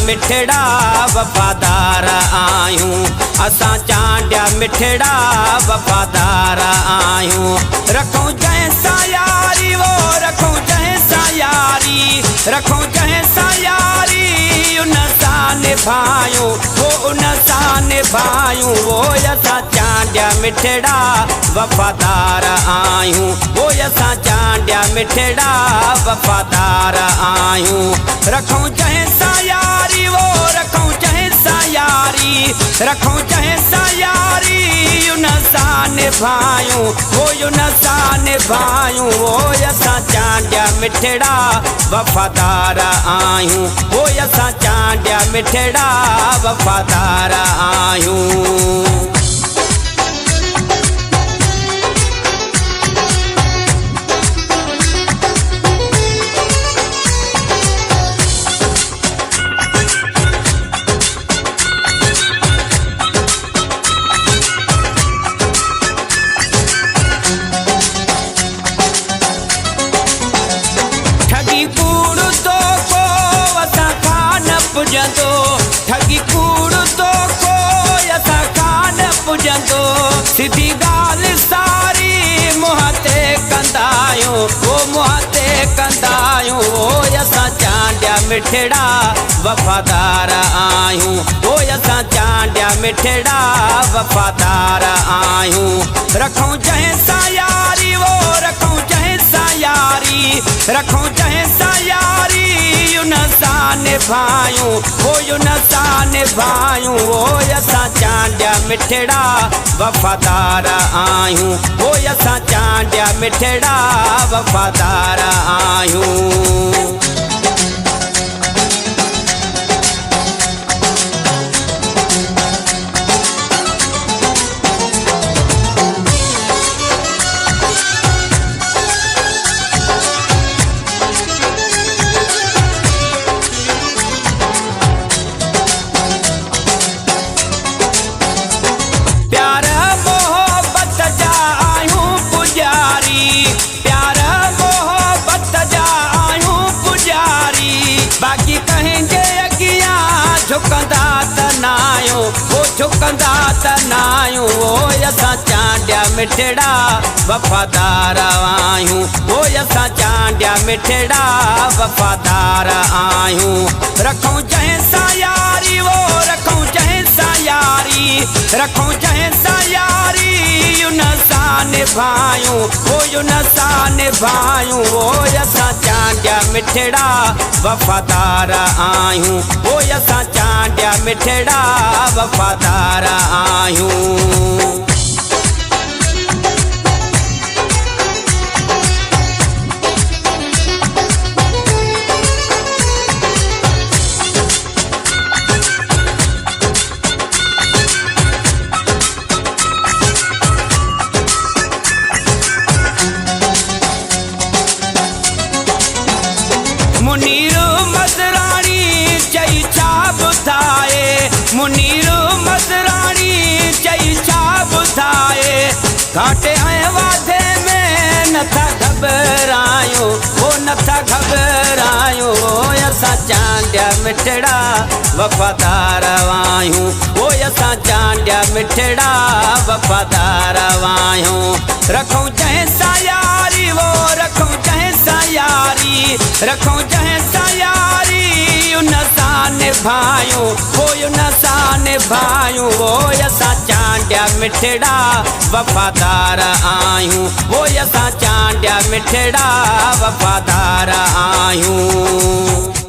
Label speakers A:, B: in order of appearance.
A: मिठड़ा वफादार आयूं, असां चांडिया मिठड़ा वफादार आयूं। रखूं जंहिंसां यारी वो रखूं जंहिंसां यारी, रखूं जंहिंसां यारी उन सां निभायूं, वो उन सां निभायूं। वो असां चांडिया मिठड़ा वफादार आयूं, वो असां चांडिया मिठड़ा वफादार आयूं। रखूं जंहिंसां यारी वो रखूं जंहिंसां यारी, रखूं जंहिंसां यारी उन सां निभायूं, वो उन सां निभायूं। वो असां चांडिया मिठड़ा वफादार आयूं, वो असां चांडिया मिठड़ा वफादार आयूं। ठगी कूड़ तो को असां कान पुॼंदो, सिधी ॻाल्हि सारी मुंहं ते कंदायूं, वो मुंहं ते कंदायूं। वो असां चांडिया मिठड़ा वफादार आयूं, वो असां चांडिया मिठड़ा वफादार आयूं। रखूं जंहिंसां यारी वो रखूं जंहिंसां यारी, रखूं जंहिंसां यारी उन सां निभायूं, वो उन सां निभायूं। वो असां चांडिया मिठड़ा वफादार आयूं, वो असां चांडिया मिठड़ा वफादार आयूं। बाकी कहेंगे अगियां झुकंदा त नायूं, वो झुकंदा त नायूं। वो असां चांडिया मिठड़ा वफादार आयूं, वो असां चांडिया मिठड़ा वफादार आयूं। रखूं जंहिंसां यारी वो रखूं जंहिंसां यारी, रखूं जंहिंसां यारी उन सां निभायूं, वो उन सां निभायूं। वो असां चांडिया मिठड़ा वफादार आयूं, वो असां चांडिया मिठड़ा वफादार आयूं। मुनीर मदराणी चई छा ॿुधाए, मुनीर मदराणी चई छा ॿुधाए। घाटे ऐं वाधे में नथा घबरायूं, वो नथा घबरायूं। असां चांडिया मिठड़ा वफादार आयूं, वो असां चांडिया मिठड़ा वफादार आयूं। रखूं जंहिंसां यारी वो रखूं जंहिंसां यारी, रखूं जंहिंसां यारी उन सां निभायूं, वो उन सां निभायूं। वो असां चांडिया मिठड़ा वफादार आयूं, वो असां चांडिया मिठड़ा वफादार आयूं।